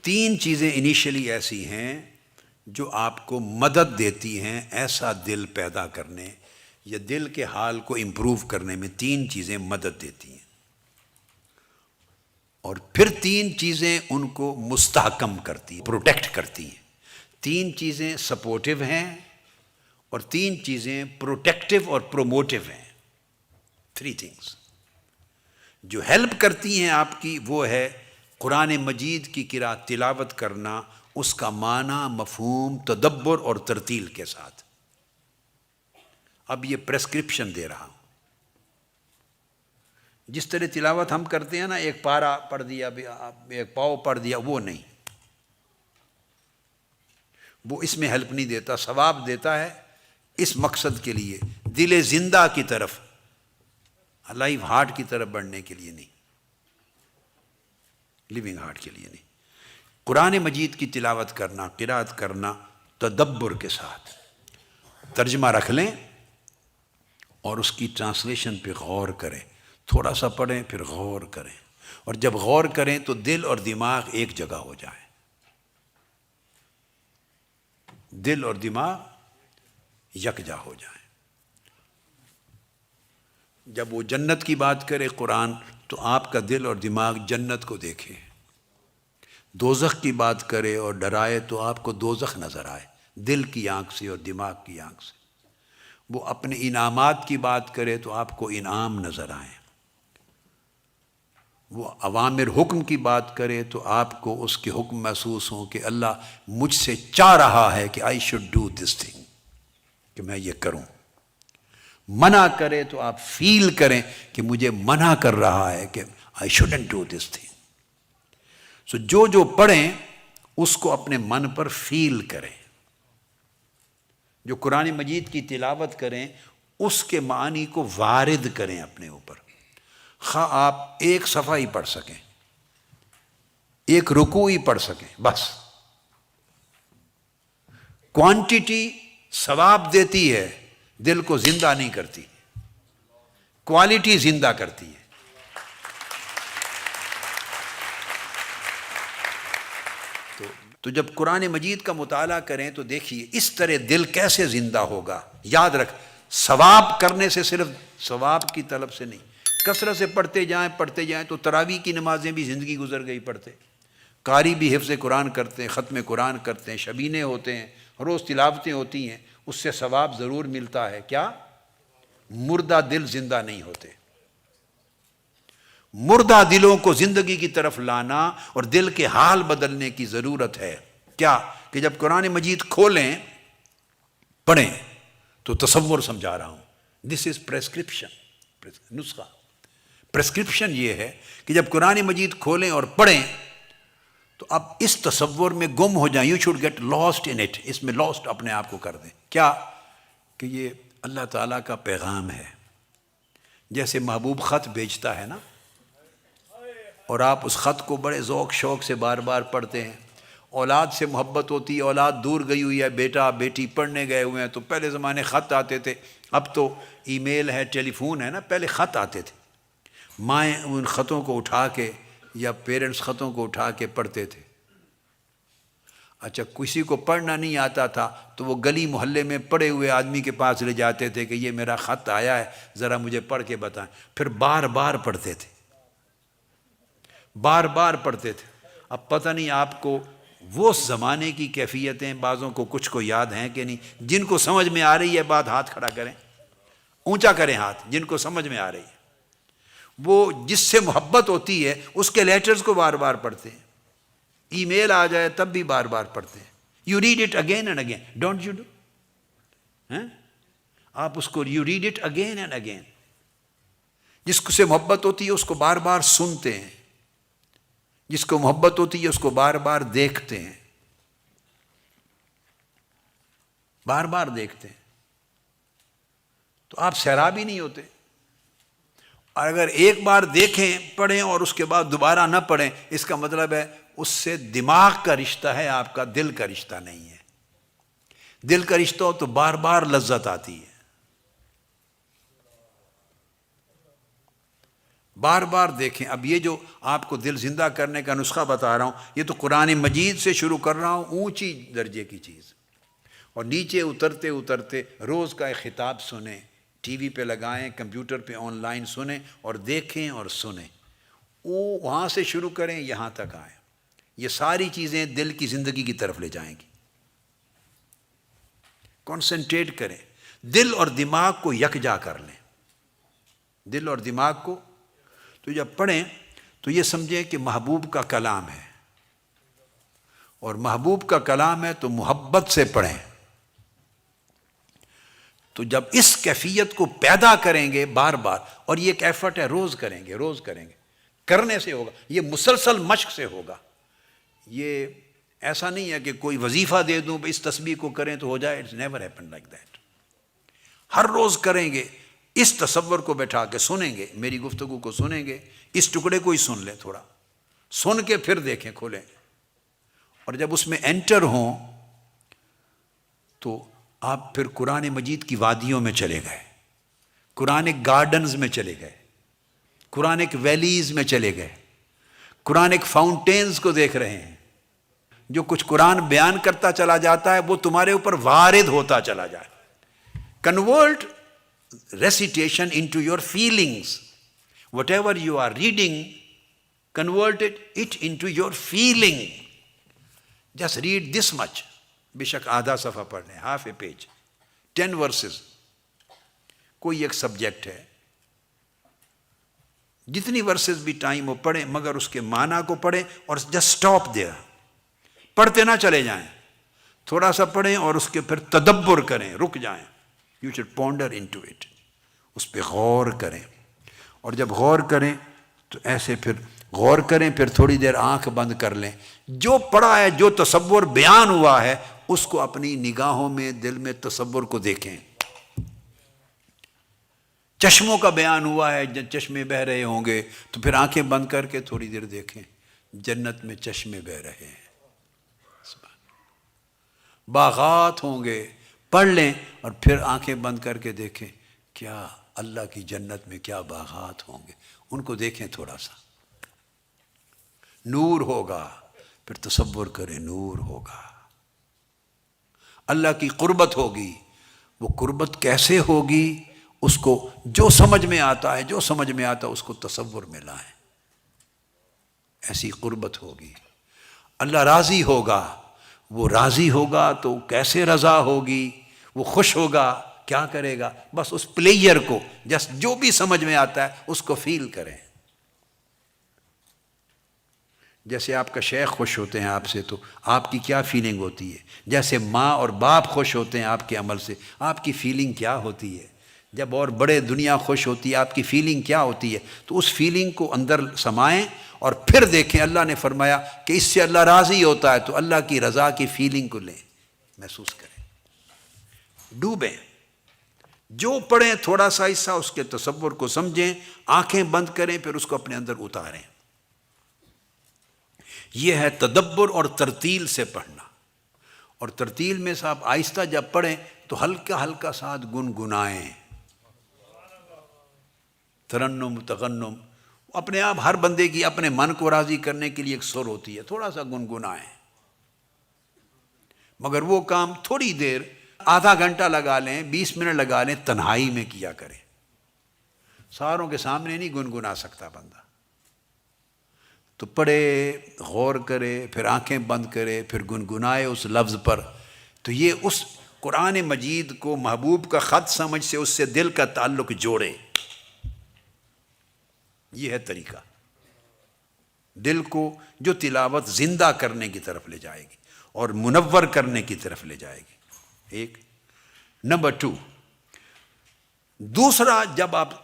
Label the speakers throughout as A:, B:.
A: 3 چیزیں انیشلی ایسی ہیں جو آپ کو مدد دیتی ہیں ایسا دل پیدا کرنے یا دل کے حال کو امپروو کرنے میں 3 چیزیں مدد دیتی ہیں، اور پھر 3 چیزیں ان کو مستحکم کرتی ہیں، پروٹیکٹ کرتی ہیں۔ 3 چیزیں سپورٹیو ہیں اور 3 چیزیں پروٹیکٹیو اور پروموٹیو ہیں۔ 3 تھنگس جو ہیلپ کرتی ہیں آپ کی، وہ ہے قرآن مجید کی قرأت تلاوت کرنا، اس کا معنی، مفہوم، تدبر اور ترتیل کے ساتھ۔ اب یہ پریسکرپشن دے رہا ہوں۔ جس طرح تلاوت ہم کرتے ہیں نا، ایک پارہ پڑھ دیا، ایک پاؤ پڑھ دیا، وہ نہیں، وہ اس میں ہیلپ نہیں دیتا۔ ثواب دیتا ہے اس مقصد کے لیے، دل زندہ کی طرف، لائیو ہارٹ کی طرف بڑھنے کے لیے نہیں، لیونگ ہارٹ کے لیے نہیں۔ قرآن مجید کی تلاوت کرنا، قرأت کرنا تدبر کے ساتھ، ترجمہ رکھ لیں اور اس کی ٹرانسلیشن پہ غور کریں، تھوڑا سا پڑھیں پھر غور کریں، اور جب غور کریں تو دل اور دماغ ایک جگہ ہو جائیں، دل اور دماغ یکجا ہو جائیں۔ جب وہ جنت کی بات کرے قرآن تو آپ کا دل اور دماغ جنت کو دیکھے، دوزخ کی بات کرے اور ڈرائے تو آپ کو دوزخ نظر آئے، دل کی آنکھ سے اور دماغ کی آنکھ سے۔ وہ اپنے انعامات کی بات کرے تو آپ کو انعام نظر آئیں، وہ اوامر حکم کی بات کرے تو آپ کو اس کے حکم محسوس ہوں کہ اللہ مجھ سے چاہ رہا ہے کہ I should do this thing، کہ میں یہ کروں۔ منع کرے تو آپ فیل کریں کہ مجھے منع کر رہا ہے کہ I shouldn't do this thing۔ سو جو پڑھیں اس کو اپنے من پر فیل کریں، جو قرآن مجید کی تلاوت کریں اس کے معنی کو وارد کریں اپنے اوپر، خواہ آپ ایک صفحہ ہی پڑھ سکیں، ایک رکوع ہی پڑھ سکیں، بس۔ کوانٹٹی ثواب دیتی ہے، دل کو زندہ نہیں کرتی، کوالٹی زندہ کرتی ہے۔ تو جب قرآن مجید کا مطالعہ کریں تو دیکھیے اس طرح دل کیسے زندہ ہوگا۔ یاد رکھ، ثواب کرنے سے، صرف ثواب کی طلب سے نہیں، کثرت سے پڑھتے جائیں تو تراویح کی نمازیں بھی زندگی گزر گئی پڑھتے، قاری بھی حفظ قرآن کرتے ہیں، ختم قرآن کرتے ہیں، شبینے ہوتے ہیں، روز تلاوتیں ہوتی ہیں، اس سے ثواب ضرور ملتا ہے۔ کیا؟ مردہ دل زندہ نہیں ہوتے۔ مردہ دلوں کو زندگی کی طرف لانا اور دل کے حال بدلنے کی ضرورت ہے۔ کیا؟ کہ جب قرآن مجید کھولیں، پڑھیں تو تصور سمجھا رہا ہوں، دس از پریسکرپشن، نسخہ۔ پریسکرپشن یہ ہے کہ جب قرآن مجید کھولیں اور پڑھیں تو اب اس تصور میں گم ہو جائیں، you should get lost in it, اس میں لاسٹ اپنے آپ کو کر دیں۔ کیا؟ کہ یہ اللہ تعالیٰ کا پیغام ہے۔ جیسے محبوب خط بھیجتا ہے نا، اور آپ اس خط کو بڑے ذوق شوق سے بار بار پڑھتے ہیں، اولاد سے محبت ہوتی ہے، اولاد دور گئی ہوئی ہے، بیٹا بیٹی پڑھنے گئے ہوئے ہیں، تو پہلے زمانے خط آتے تھے، اب تو ای میل ہے، ٹیلی فون ہے نا، پہلے خط آتے تھے، مائیں ان خطوں کو اٹھا کے یا پیرنٹس خطوں کو اٹھا کے پڑھتے تھے۔ اچھا، کسی کو پڑھنا نہیں آتا تھا تو وہ گلی محلے میں پڑھے ہوئے آدمی کے پاس لے جاتے تھے کہ یہ میرا خط آیا ہے، ذرا مجھے پڑھ کے بتائیں، پھر بار بار پڑھتے تھے، بار بار پڑھتے تھے۔ اب پتہ نہیں آپ کو وہ زمانے کی کیفیتیں بعضوں کو کچھ کو یاد ہیں کہ نہیں؟ جن کو سمجھ میں آ رہی ہے بات ہاتھ کھڑا کریں، اونچا کریں ہاتھ، جن کو سمجھ میں آ رہی ہے۔ وہ جس سے محبت ہوتی ہے اس کے لیٹرز کو بار بار پڑھتے ہیں، ای میل آ جائے تب بھی بار بار پڑھتے ہیں۔ You read it again and again, don't you do? آپ اس کو you read it again and again. جس سے محبت ہوتی ہے اس کو بار بار سنتے ہیں، جس کو محبت ہوتی ہے اس کو بار بار دیکھتے ہیں، بار بار دیکھتے ہیں، تو آپ سیرابی نہیں ہوتے۔ اور اگر ایک بار دیکھیں، پڑھیں اور اس کے بعد دوبارہ نہ پڑھیں، اس کا مطلب ہے اس سے دماغ کا رشتہ ہے، آپ کا دل کا رشتہ نہیں ہے۔ دل کا رشتہ ہو تو بار بار لذت آتی ہے۔ بار بار دیکھیں. اب یہ جو آپ کو دل زندہ کرنے کا نسخہ بتا رہا ہوں، یہ تو قرآن مجید سے شروع کر رہا ہوں، اونچی درجے کی چیز. اور نیچے اترتے اترتے روز کا ایک خطاب سنیں، ٹی وی پہ لگائیں، کمپیوٹر پہ آن لائن سنیں اور دیکھیں اور سنیں. وہاں سے شروع کریں، یہاں تک آئیں. یہ ساری چیزیں دل کی زندگی کی طرف لے جائیں گی. کنسنٹریٹ کریں، دل اور دماغ کو یکجا کر لیں. دل اور دماغ کو تو جب پڑھیں تو یہ سمجھیں کہ محبوب کا کلام ہے، اور محبوب کا کلام ہے تو محبت سے پڑھیں. تو جب اس کیفیت کو پیدا کریں گے بار بار، اور یہ ایک ایفرٹ ہے، روز کریں گے، روز کریں گے، کرنے سے ہوگا، یہ مسلسل مشق سے ہوگا. یہ ایسا نہیں ہے کہ کوئی وظیفہ دے دوں اس تسبیح کو کریں تو ہو جائے. It's never happen like that. ہر روز کریں گے، اس تصور کو بیٹھا کے سنیں گے، میری گفتگو کو سنیں گے، اس ٹکڑے کو ہی سن لیں، تھوڑا سن کے پھر دیکھیں، کھولیں. اور جب اس میں انٹر ہوں تو آپ پھر قرآن مجید کی وادیوں میں چلے گئے، قرآن گارڈنز میں چلے گئے، قرآن ویلیز میں چلے گئے، قرآن فاؤنٹینز کو دیکھ رہے ہیں. جو کچھ قرآن بیان کرتا چلا جاتا ہے وہ تمہارے اوپر وارد ہوتا چلا جائے. Convert recitation into your feelings. Whatever you are reading, convert it into your feeling. Just read this much. بے شک آدھا صفحہ پڑھ لیں، half a page, 10 verses. کوئی ایک سبجیکٹ ہے، جتنی ورسز بھی ٹائم ہو پڑھیں، مگر اس کے معنی کو پڑھیں اور جسٹ اسٹاپ دیر. پڑھتے نہ چلے جائیں، تھوڑا سا پڑھیں اور اس کے پھر تدبر کریں، رک جائیں. You should ponder into it. اس پہ غور کریں. اور جب غور کریں تو ایسے پھر غور کریں، پھر تھوڑی دیر آنکھ بند کر لیں. جو پڑھا ہے، جو تصور بیان ہوا ہے، اس کو اپنی نگاہوں میں، دل میں تصور کو دیکھیں. چشموں کا بیان ہوا ہے، جب چشمے بہہ رہے ہوں گے تو پھر آنکھیں بند کر کے تھوڑی دیر دیکھیں، جنت میں چشمے بہہ رہے ہیں. باغات ہوں گے، پڑھ لیں اور پھر آنکھیں بند کر کے دیکھیں کیا اللہ کی جنت میں کیا باغات ہوں گے، ان کو دیکھیں. تھوڑا سا نور ہوگا، پھر تصور کریں نور ہوگا. اللہ کی قربت ہوگی. وہ قربت کیسے ہوگی؟ اس کو جو سمجھ میں آتا ہے، جو سمجھ میں آتا ہے اس کو تصور میں لائیں. ایسی قربت ہوگی. اللہ راضی ہوگا. وہ راضی ہوگا تو کیسے رضا ہوگی؟ وہ خوش ہوگا، کیا کرے گا؟ بس اس پلیئر کو جس جو بھی سمجھ میں آتا ہے اس کو فیل کریں. جیسے آپ کا شیخ خوش ہوتے ہیں آپ سے تو آپ کی کیا فیلنگ ہوتی ہے؟ جیسے ماں اور باپ خوش ہوتے ہیں آپ کے عمل سے، آپ کی فیلنگ کیا ہوتی ہے؟ جب اور بڑے دنیا خوش ہوتی ہے، آپ کی فیلنگ کیا ہوتی ہے؟ تو اس فیلنگ کو اندر سمائیں اور پھر دیکھیں. اللہ نے فرمایا کہ اس سے اللہ راضی ہوتا ہے، تو اللہ کی رضا کی فیلنگ کو لیں، محسوس کریں، ڈوبیں. جو پڑھیں تھوڑا سا حصہ اس کے تصور کو سمجھیں، آنکھیں بند کریں، پھر اس کو اپنے اندر اتاریں. یہ ہے تدبر اور ترتیل سے پڑھنا. اور ترتیل میں صاحب آہستہ جب پڑھیں تو ہلکا ہلکا ساتھ گنگنائیں. ترنم تغنم اپنے آپ ہر بندے کی اپنے من کو راضی کرنے کے لیے ایک سر ہوتی ہے، تھوڑا سا گنگنائیں. مگر وہ کام تھوڑی دیر، آدھا گھنٹہ لگا لیں، 20 منٹ لگا لیں، تنہائی میں کیا کریں. ساروں کے سامنے نہیں گنگنا سکتا بندہ. تو پڑھے، غور کرے، پھر آنکھیں بند کرے، پھر گنگنائے اس لفظ پر. تو یہ اس قرآن مجید کو محبوب کا خط سمجھ سے اس سے دل کا تعلق جوڑے. یہ ہے طریقہ، دل کو جو تلاوت زندہ کرنے کی طرف لے جائے گی اور منور کرنے کی طرف لے جائے گی. ایک نمبر 2، دوسرا، جب آپ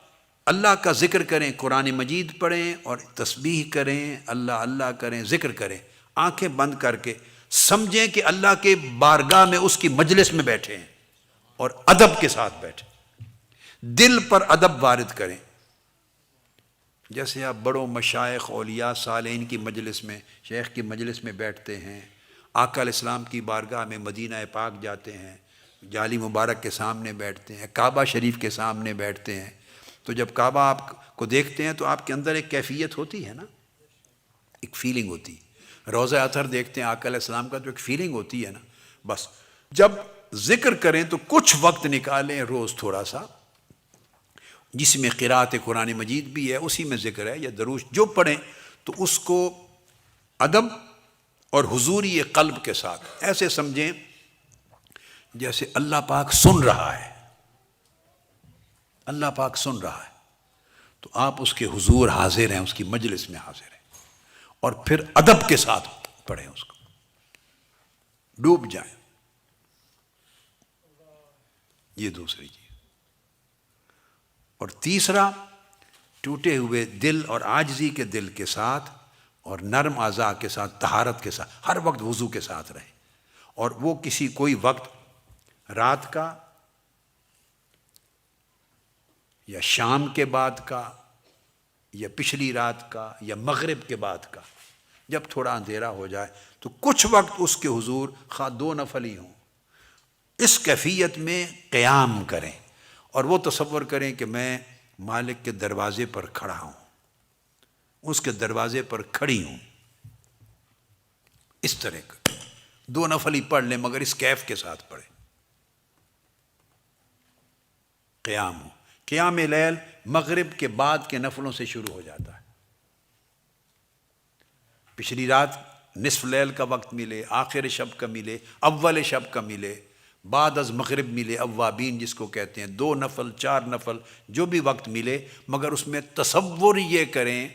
A: اللہ کا ذکر کریں، قرآن مجید پڑھیں اور تسبیح کریں، اللہ اللہ کریں، ذکر کریں، آنکھیں بند کر کے سمجھیں کہ اللہ کے بارگاہ میں، اس کی مجلس میں بیٹھے ہیں اور ادب کے ساتھ بیٹھے. دل پر ادب وارد کریں. جیسے آپ بڑوں مشائخ، اولیاء، صالحین کی مجلس میں، شیخ کی مجلس میں بیٹھتے ہیں، آقا علیہ السلام کی بارگاہ میں مدینہ پاک جاتے ہیں، جالی مبارک کے سامنے بیٹھتے ہیں، کعبہ شریف کے سامنے بیٹھتے ہیں، تو جب کعبہ آپ کو دیکھتے ہیں تو آپ کے اندر ایک کیفیت ہوتی ہے نا، ایک فیلنگ ہوتی ہے۔ روضہ اطہر دیکھتے ہیں آقا علیہ السلام کا، جو ایک فیلنگ ہوتی ہے نا، بس جب ذکر کریں تو کچھ وقت نکالیں روز تھوڑا سا، جس میں قرأت قرآن مجید بھی ہے، اسی میں ذکر ہے، یا دروش جو پڑھیں تو اس کو ادب اور حضوری قلب کے ساتھ ایسے سمجھیں جیسے اللہ پاک سن رہا ہے، اللہ پاک سن رہا ہے، تو آپ اس کے حضور حاضر ہیں، اس کی مجلس میں حاضر ہیں، اور پھر ادب کے ساتھ پڑھیں، اس کو ڈوب جائیں۔ یہ دوسری چیز۔ اور تیسرا، ٹوٹے ہوئے دل اور عاجزی کے دل کے ساتھ اور نرم اعضاء کے ساتھ، طہارت کے ساتھ ہر وقت وضو کے ساتھ رہیں، اور وہ کوئی وقت رات کا یا شام کے بعد کا یا پچھلی رات کا یا مغرب کے بعد کا، جب تھوڑا اندھیرا ہو جائے تو کچھ وقت اس کے حضور، خواہ 2 نفل ہی ہوں، اس کیفیت میں قیام کریں، اور وہ تصور کریں کہ میں مالک کے دروازے پر کھڑا ہوں، اس کے دروازے پر کھڑی ہوں، اس طرح کا 2 نفل ہی پڑھ لیں مگر اس کیف کے ساتھ پڑھیں۔ قیام ہو، قیام لیل مغرب کے بعد کے نفلوں سے شروع ہو جاتا ہے۔ پچھلی رات نصف لیل کا وقت ملے، آخر شب کا ملے، اول شب کا ملے، بعد از مغرب ملے، اوابین جس کو کہتے ہیں، 2 نفل 4 نفل جو بھی وقت ملے، مگر اس میں تصور یہ کریں،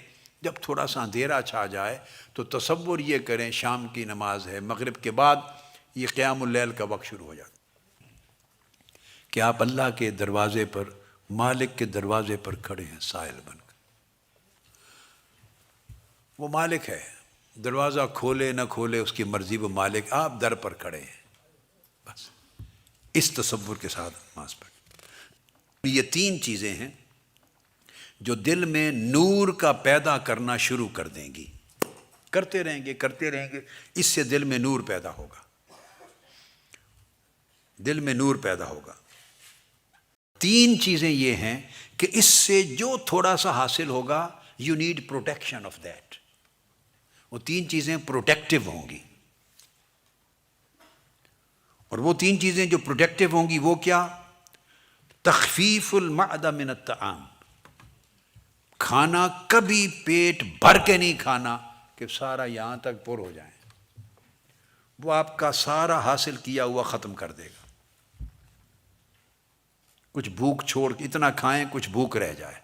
A: جب تھوڑا سا اندھیرا چھا جائے تو تصور یہ کریں شام کی نماز ہے، مغرب کے بعد یہ قیام اللیل کا وقت شروع ہو جاتا کہ آپ اللہ کے دروازے پر، مالک کے دروازے پر کھڑے ہیں سائل بن کر۔ وہ مالک ہے، دروازہ کھولے نہ کھولے اس کی مرضی، وہ مالک، آپ در پر کھڑے ہیں، بس اس تصور کے ساتھ نماز پڑھیں۔ یہ 3 چیزیں ہیں جو دل میں نور کا پیدا کرنا شروع کر دیں گی، کرتے رہیں گے، اس سے دل میں نور پیدا ہوگا، دل میں نور پیدا ہوگا۔ 3 چیزیں یہ ہیں کہ اس سے جو تھوڑا سا حاصل ہوگا، you need protection of that, وہ 3 چیزیں پروٹیکٹیو ہوں گی، اور وہ 3 چیزیں جو پروٹیکٹیو ہوں گی وہ کیا؟ تخفیف المعدہ من الطعام، کھانا کبھی پیٹ بھر کے نہیں کھانا کہ سارا یہاں تک پر ہو جائیں، وہ آپ کا سارا حاصل کیا ہوا ختم کر دے گا۔ کچھ بھوک چھوڑ کے اتنا کھائیں کچھ بھوک رہ جائے،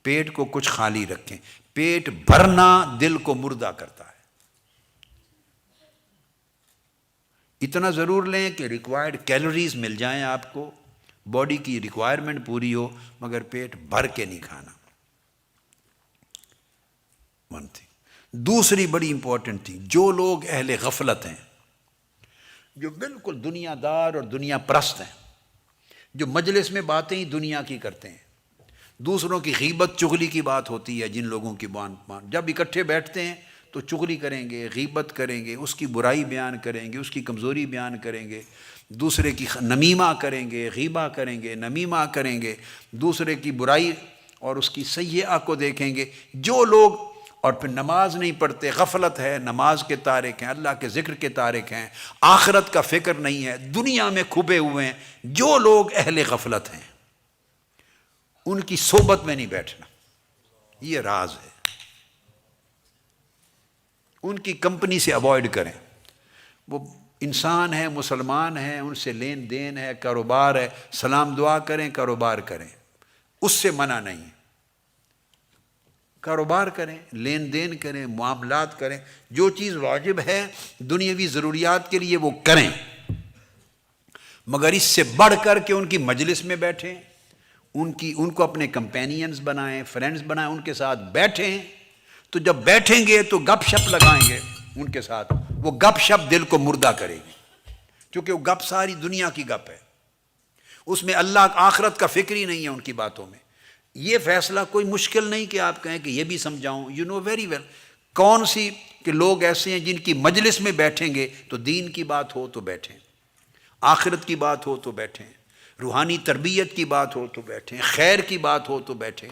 A: پیٹ کو کچھ خالی رکھیں۔ پیٹ بھرنا دل کو مردہ کرتا ہے۔ اتنا ضرور لیں کہ ریکوائرڈ کیلوریز مل جائیں آپ کو، باڈی کی ریکوائرمنٹ پوری ہو، مگر پیٹ بھر کے نہیں کھانا۔ ون تھی۔ دوسری بڑی امپورٹنٹ تھی، جو لوگ اہل غفلت ہیں، جو بالکل دنیا دار اور دنیا پرست ہیں، جو مجلس میں باتیں ہی دنیا کی کرتے ہیں، دوسروں کی غیبت چغلی کی بات ہوتی ہے، جن لوگوں کی جب اکٹھے بیٹھتے ہیں تو چغلی کریں گے، غیبت کریں گے، اس کی برائی بیان کریں گے، اس کی کمزوری بیان کریں گے، دوسرے کی نمیمہ کریں گے، غیبہ کریں گے، نمیمہ کریں گے، دوسرے کی برائی اور اس کی سیئہ کو دیکھیں گے۔ جو لوگ اور پھر نماز نہیں پڑھتے، غفلت ہے، نماز کے تارک ہیں، اللہ کے ذکر کے تارک ہیں، آخرت کا فکر نہیں ہے، دنیا میں کھپے ہوئے ہیں، جو لوگ اہل غفلت ہیں ان کی صحبت میں نہیں بیٹھنا، یہ راز ہے۔ ان کی کمپنی سے اوائڈ کریں۔ وہ انسان ہیں، مسلمان ہیں، ان سے لین دین ہے، کاروبار ہے، سلام دعا کریں، کاروبار کریں، اس سے منع نہیں۔ کاروبار کریں، لین دین کریں، معاملات کریں، جو چیز واجب ہے دنیاوی ضروریات کے لیے وہ کریں، مگر اس سے بڑھ کر کے ان کی مجلس میں بیٹھیں، ان کو اپنے کمپینینز بنائیں، فرینڈز بنائیں، ان کے ساتھ بیٹھیں، تو جب بیٹھیں گے تو گپ شپ لگائیں گے ان کے ساتھ، وہ گپ شپ دل کو مردہ کرے گی، کیونکہ وہ گپ ساری دنیا کی گپ ہے، اس میں اللہ آخرت کا فکر ہی نہیں ہے ان کی باتوں میں۔ یہ فیصلہ کوئی مشکل نہیں کہ آپ کہیں کہ یہ بھی سمجھاؤں، یو نو ویری ویل کون سی کہ لوگ ایسے ہیں جن کی مجلس میں بیٹھیں گے تو دین کی بات ہو تو بیٹھیں، آخرت کی بات ہو تو بیٹھیں، روحانی تربیت کی بات ہو تو بیٹھیں، خیر کی بات ہو تو بیٹھیں۔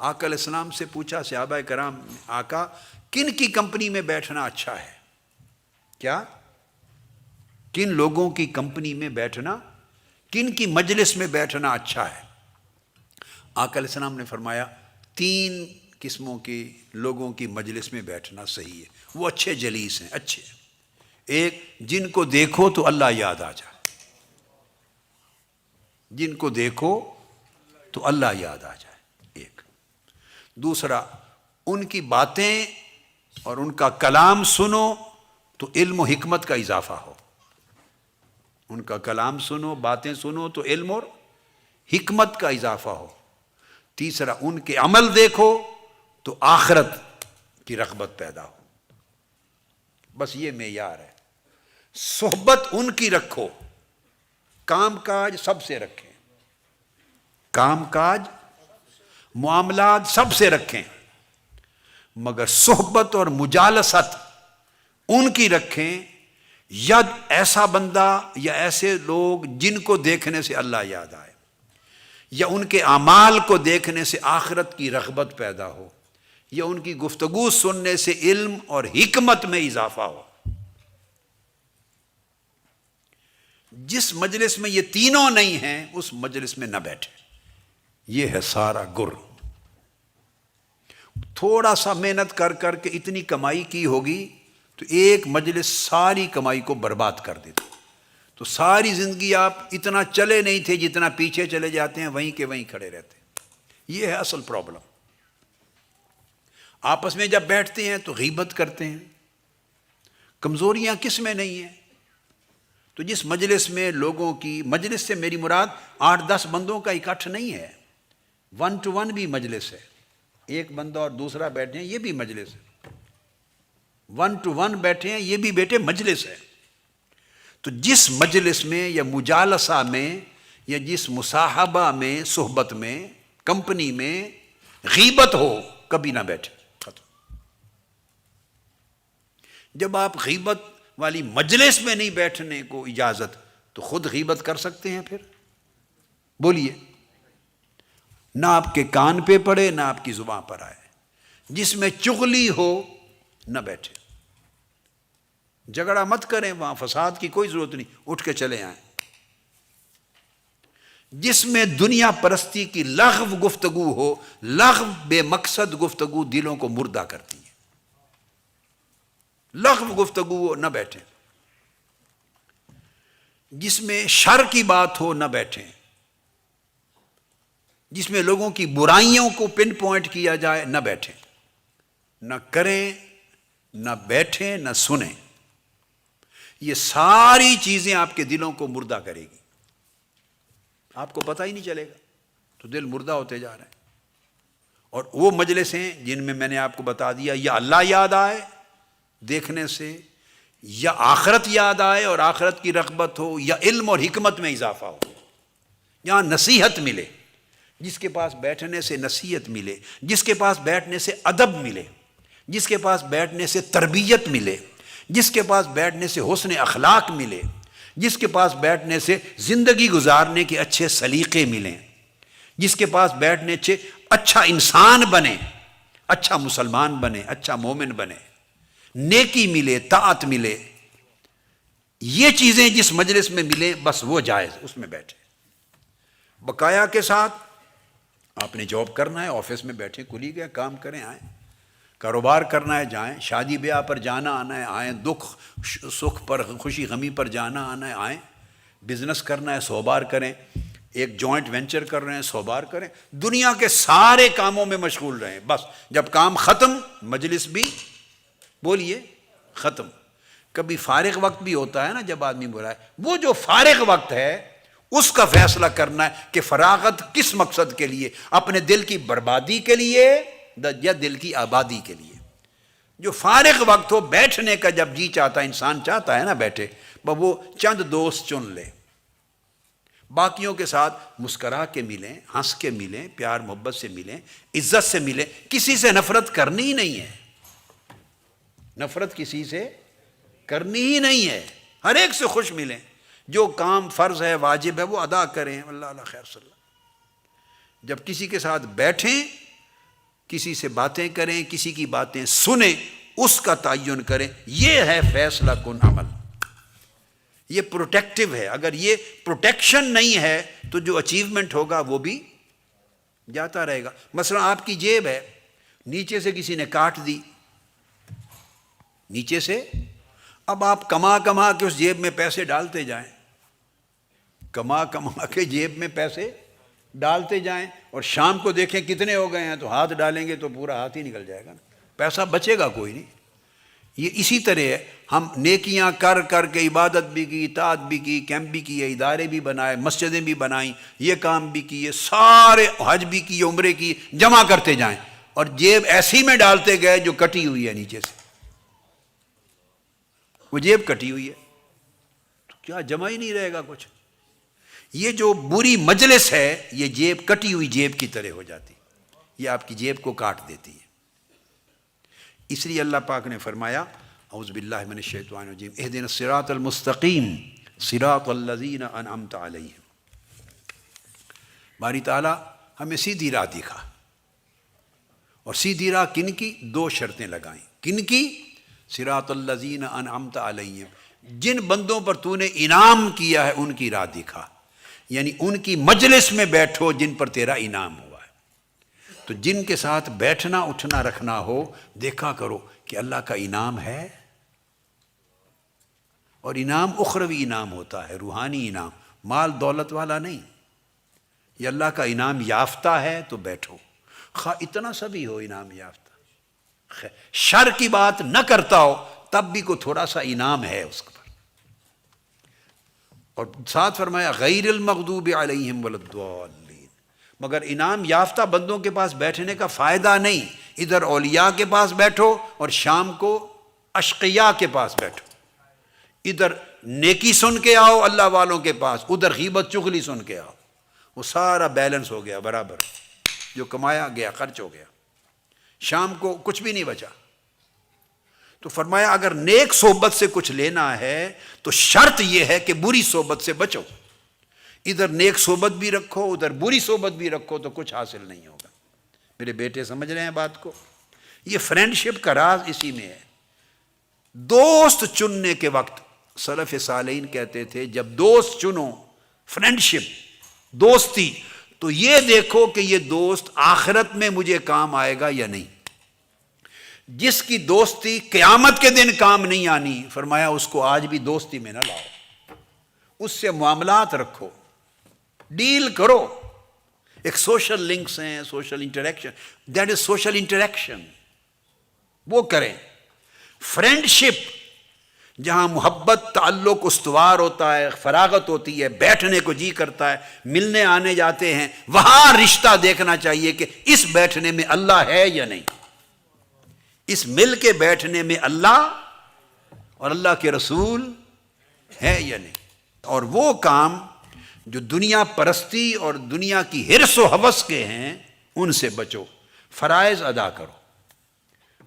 A: آقا علیہ السلام سے پوچھا صحابہ کرام، آقا کن کی کمپنی میں بیٹھنا اچھا ہے؟ کیا؟ کن لوگوں کی کمپنی میں بیٹھنا، کن کی مجلس میں بیٹھنا اچھا ہے؟ آقا علیہ السلام نے فرمایا 3 قسموں کے لوگوں کی مجلس میں بیٹھنا صحیح ہے، وہ اچھے جلیس ہیں، اچھے۔ ایک، جن کو دیکھو تو اللہ یاد آ جائے، جن کو دیکھو تو اللہ یاد آ جائے، ایک۔ دوسرا، ان کی باتیں اور ان کا کلام سنو تو علم و حکمت کا اضافہ ہو، ان کا کلام سنو، باتیں سنو تو علم اور حکمت کا اضافہ ہو۔ تیسرا، ان کے عمل دیکھو تو آخرت کی رغبت پیدا ہو۔ بس یہ معیار ہے۔ صحبت ان کی رکھو، کام کاج سب سے رکھیں، کام کاج معاملات سب سے رکھیں، مگر صحبت اور مجالست ان کی رکھیں یا ایسا بندہ یا ایسے لوگ جن کو دیکھنے سے اللہ یاد آئے، یا ان کے اعمال کو دیکھنے سے آخرت کی رغبت پیدا ہو، یا ان کی گفتگو سننے سے علم اور حکمت میں اضافہ ہو۔ جس مجلس میں یہ تینوں نہیں ہیں اس مجلس میں نہ بیٹھے، یہ ہے سارا گر۔ تھوڑا سا محنت کر کر کے اتنی کمائی کی ہوگی تو ایک مجلس ساری کمائی کو برباد کر دیتا، تو ساری زندگی آپ اتنا چلے نہیں تھے جتنا پیچھے چلے جاتے ہیں، وہیں کے وہیں کھڑے رہتے ہیں۔ یہ ہے اصل پرابلم۔ آپس میں جب بیٹھتے ہیں تو غیبت کرتے ہیں۔ کمزوریاں کس میں نہیں ہیں؟ تو جس مجلس میں لوگوں کی، مجلس سے میری مراد 8-10 بندوں کا اکٹھ نہیں ہے، 1 to 1 بھی مجلس ہے، ایک بندہ اور دوسرا بیٹھے ہیں یہ بھی مجلس ہے، 1 to 1 بیٹھے ہیں یہ بھی بیٹے مجلس ہے۔ تو جس مجلس میں یا مجالسہ میں یا جس مصاحبہ میں، صحبت میں، کمپنی میں غیبت ہو، کبھی نہ بیٹھے، ختم۔ جب آپ غیبت والی مجلس میں نہیں بیٹھنے کو اجازت، تو خود غیبت کر سکتے ہیں پھر؟ بولیے، نہ آپ کے کان پہ پڑے نہ آپ کی زبان پر آئے۔ جس میں چغلی ہو نہ بیٹھے، جھگڑا مت کریں، وہاں فساد کی کوئی ضرورت نہیں، اٹھ کے چلے آئیں۔ جس میں دنیا پرستی کی لغو گفتگو ہو، لغو بے مقصد گفتگو دلوں کو مردہ کرتی ہے، لغو گفتگو ہو نہ بیٹھیں۔ جس میں شر کی بات ہو نہ بیٹھیں، جس میں لوگوں کی برائیوں کو پن پوائنٹ کیا جائے نہ بیٹھیں، نہ کریں، نہ بیٹھیں، نہ سنیں۔ یہ ساری چیزیں آپ کے دلوں کو مردہ کرے گی، آپ کو پتہ ہی نہیں چلے گا، تو دل مردہ ہوتے جا رہے ہیں۔ اور وہ مجلس ہیں جن میں میں نے آپ کو بتا دیا، یا اللہ یاد آئے دیکھنے سے، یا آخرت یاد آئے اور آخرت کی رغبت ہو، یا علم اور حکمت میں اضافہ ہو، یہاں نصیحت ملے، جس کے پاس بیٹھنے سے نصیحت ملے، جس کے پاس بیٹھنے سے ادب ملے، جس کے پاس بیٹھنے سے تربیت ملے، جس کے پاس بیٹھنے سے حسن اخلاق ملے، جس کے پاس بیٹھنے سے زندگی گزارنے کے اچھے سلیقے ملیں، جس کے پاس بیٹھنے سے اچھا انسان بنے، اچھا مسلمان بنے، اچھا مومن بنے، نیکی ملے، طاعت ملے، یہ چیزیں جس مجلس میں ملیں بس وہ جائز، اس میں بیٹھے بقایا کے ساتھ۔ آپ نے جاب کرنا ہے، آفس میں بیٹھے، کھلی گئے، کام کریں، آئیں، کاروبار کرنا ہے جائیں، شادی بیاہ پر جانا آنا ہے آئیں، دکھ سکھ پر، خوشی غمی پر جانا آنا ہے آئیں، بزنس کرنا ہے 100 بار کریں، ایک جوائنٹ وینچر کر رہے ہیں 100 بار کریں، دنیا کے سارے کاموں میں مشغول رہیں، بس جب کام ختم مجلس بھی بولیے ختم۔ کبھی فارغ وقت بھی ہوتا ہے نا، جب آدمی بولا ہے، وہ جو فارغ وقت ہے اس کا فیصلہ کرنا ہے کہ فراغت کس مقصد کے لیے، اپنے دل کی بربادی کے لیے یا دل کی آبادی کے لیے۔ جو فارغ وقت ہو، بیٹھنے کا جب جی چاہتا ہے، انسان چاہتا ہے نا بیٹھے، وہ چند دوست چن لے، باقیوں کے ساتھ مسکرا کے ملیں، ہنس کے ملیں، پیار محبت سے ملیں، عزت سے ملیں، کسی سے نفرت کرنی ہی نہیں ہے، نفرت کسی سے کرنی ہی نہیں ہے، ہر ایک سے خوش ملیں۔ جو کام فرض ہے واجب ہے وہ ادا کریں. اللہ اللہ خیر صلی اللہ. جب کسی کے ساتھ بیٹھیں، کسی سے باتیں کریں، کسی کی باتیں سنیں، اس کا تعین کریں. یہ ہے فیصلہ کن عمل، یہ پروٹیکٹیو ہے. اگر یہ پروٹیکشن نہیں ہے تو جو اچیومنٹ ہوگا وہ بھی جاتا رہے گا. مثلا آپ کی جیب ہے، نیچے سے کسی نے کاٹ دی، نیچے سے. اب آپ کما کما کے اس جیب میں پیسے ڈالتے جائیں، کما کما کے جیب میں پیسے ڈالتے جائیں، اور شام کو دیکھیں کتنے ہو گئے ہیں تو ہاتھ ڈالیں گے تو پورا ہاتھ ہی نکل جائے گا نا، پیسہ بچے گا کوئی نہیں. یہ اسی طرح ہے، ہم نیکیاں کر کر کے عبادت بھی کی، اطاعت بھی کی، کیمپ بھی کیے، ادارے بھی بنائے، مسجدیں بھی بنائیں، یہ کام بھی کیے، سارے حج بھی کیے، عمرے کی، جمع کرتے جائیں، اور جیب ایسی میں ڈالتے گئے جو کٹی ہوئی ہے نیچے سے. وہ جیب کٹی ہوئی ہے تو کیا جمع ہی نہیں رہے گا کچھ. یہ جو بری مجلس ہے یہ جیب کٹی ہوئی جیب کی طرح ہو جاتی، یہ آپ کی جیب کو کاٹ دیتی ہے. اس لیے اللہ پاک نے فرمایا اعوذ باللہ من الشیطان الرجیم اہدنا الصراط المستقیم صراط الذین انعمت علیہم. باری تعالیٰ ہمیں سیدھی راہ دکھا، اور سیدھی راہ کن کی؟ دو شرطیں لگائیں. کن کی؟ صراط الذین انعمت علیہم، جن بندوں پر تو نے انعام کیا ہے ان کی راہ دکھا، یعنی ان کی مجلس میں بیٹھو جن پر تیرا انعام ہوا ہے. تو جن کے ساتھ بیٹھنا اٹھنا رکھنا ہو، دیکھا کرو کہ اللہ کا انعام ہے. اور انعام اخروی انعام ہوتا ہے، روحانی انعام، مال دولت والا نہیں. یہ اللہ کا انعام یافتہ ہے تو بیٹھو، خواہ اتنا سا بھی ہو انعام یافتہ، شر کی بات نہ کرتا ہو تب بھی کوئی تھوڑا سا انعام ہے اس پر. اور ساتھ فرمایا غیر المغضوب علیہم ولا الضالین. مگر انعام یافتہ بندوں کے پاس بیٹھنے کا فائدہ نہیں. ادھر اولیاء کے پاس بیٹھو اور شام کو اشقیاء کے پاس بیٹھو. ادھر نیکی سن کے آؤ اللہ والوں کے پاس، ادھر غیبت چغلی سن کے آؤ. وہ سارا بیلنس ہو گیا برابر، جو کمایا گیا خرچ ہو گیا، شام کو کچھ بھی نہیں بچا. تو فرمایا اگر نیک صحبت سے کچھ لینا ہے تو شرط یہ ہے کہ بری صحبت سے بچو. ادھر نیک صحبت بھی رکھو ادھر بری صحبت بھی رکھو تو کچھ حاصل نہیں ہوگا. میرے بیٹے سمجھ رہے ہیں بات کو؟ یہ فرینڈشپ کا راز اسی میں ہے. دوست چننے کے وقت سلف صالحین کہتے تھے جب دوست چنو، فرینڈشپ دوستی، تو یہ دیکھو کہ یہ دوست آخرت میں مجھے کام آئے گا یا نہیں. جس کی دوستی قیامت کے دن کام نہیں آنی، فرمایا اس کو آج بھی دوستی میں نہ لاؤ. اس سے معاملات رکھو، ڈیل کرو. ایک سوشل لنکس ہیں، social interaction, that is social interaction, وہ کریں. فرینڈشپ جہاں محبت تعلق استوار ہوتا ہے، فراغت ہوتی ہے، بیٹھنے کو جی کرتا ہے، ملنے آنے جاتے ہیں، وہاں رشتہ دیکھنا چاہیے کہ اس بیٹھنے میں اللہ ہے یا نہیں، اس مل کے بیٹھنے میں اللہ اور اللہ کے رسول ہے یا نہیں. اور وہ کام جو دنیا پرستی اور دنیا کی حرص و ہوس کے ہیں ان سے بچو. فرائض ادا کرو،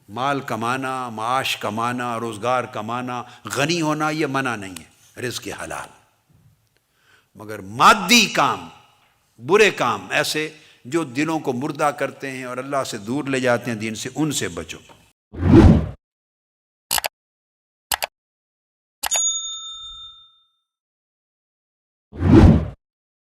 A: مال کمانا، معاش کمانا، روزگار کمانا، غنی ہونا یہ منع نہیں ہے، رزق حلال. مگر مادی کام، برے کام ایسے جو دلوں کو مردہ کرتے ہیں اور اللہ سے دور لے جاتے ہیں دین سے، ان سے بچو.